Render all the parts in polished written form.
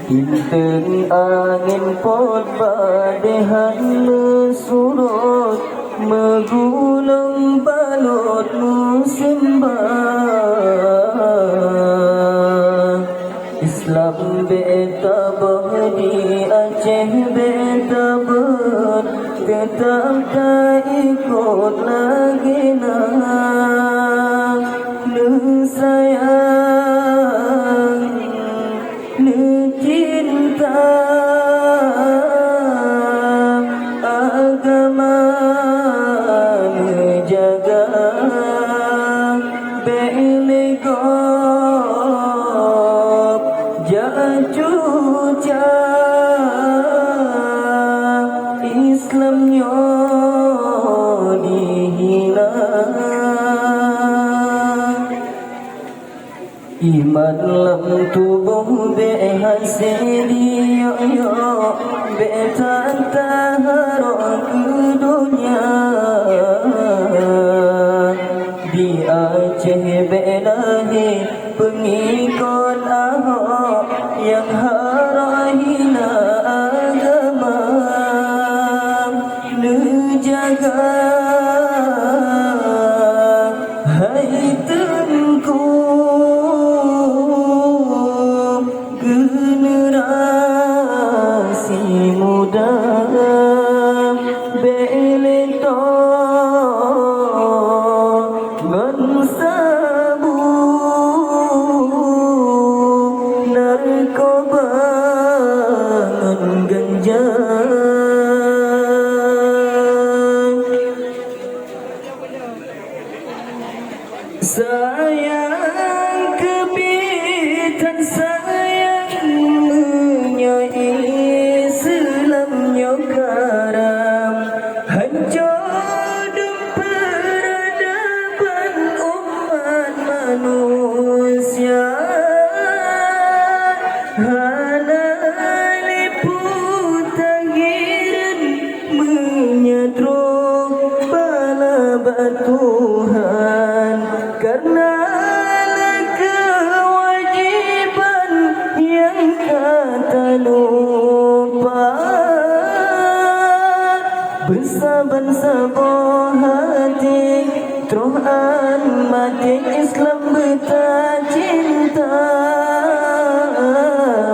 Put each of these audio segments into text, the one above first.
Kinten angin pot badehan surut megulung balut musim Islam beta di Aceh beta tetap tak ikut lagi sayang cinta agama jaga belegop jacuca Islamnya dihina iman lam tubuh behasil yo betantahar ke dunia di Aceh belahi pengikut Ahok yang harahina agama menjaga hai tengku generasi muda beleto mensabu narkoba ganja sayang kepitan sayang menyai Islamnya karam hancur peradaban umat manusia halal putahiran menyedruk bala Tuhan karena kewajiban yang kata lupa bersabar hati Tuhan mati Islam beta cinta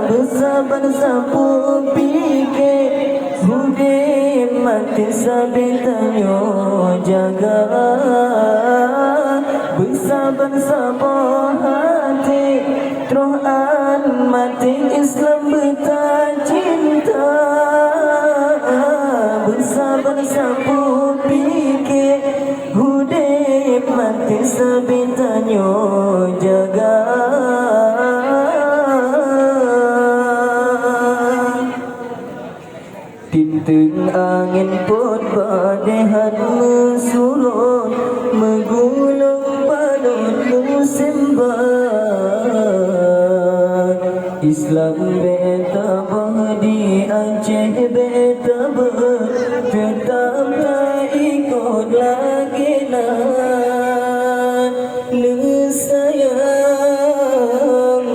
bersabar sapu pikir budi mati sabitanyo jaga bersabar hati Tuhan mati Islam beta cinta bersabar sapu pikir hudip mati sabitanyo jaga Tinteng angin pot badehan surut megulung balut musim Islam beta di Aceh beta tetap tak ikut lagi sayang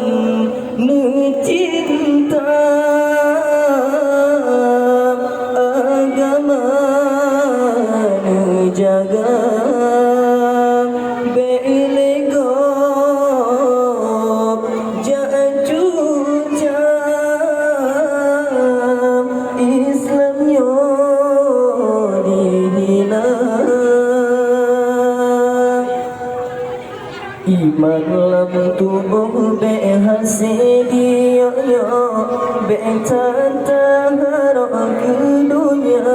cinta agama jaga belegop jacuca Islamnya dihina iman lam tubuh behasil yo betantahar ke dunia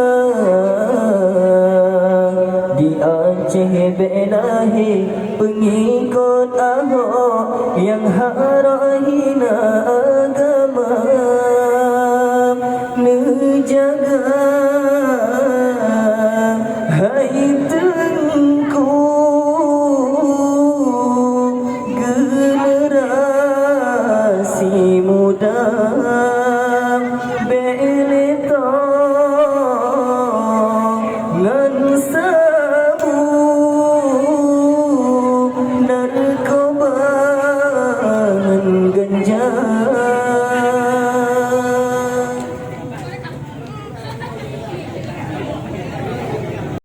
di Aceh belahi pengikut Ahok yang harahina agama menjaga hai tengku generasi muda beleto ngan sabu narkoba ganja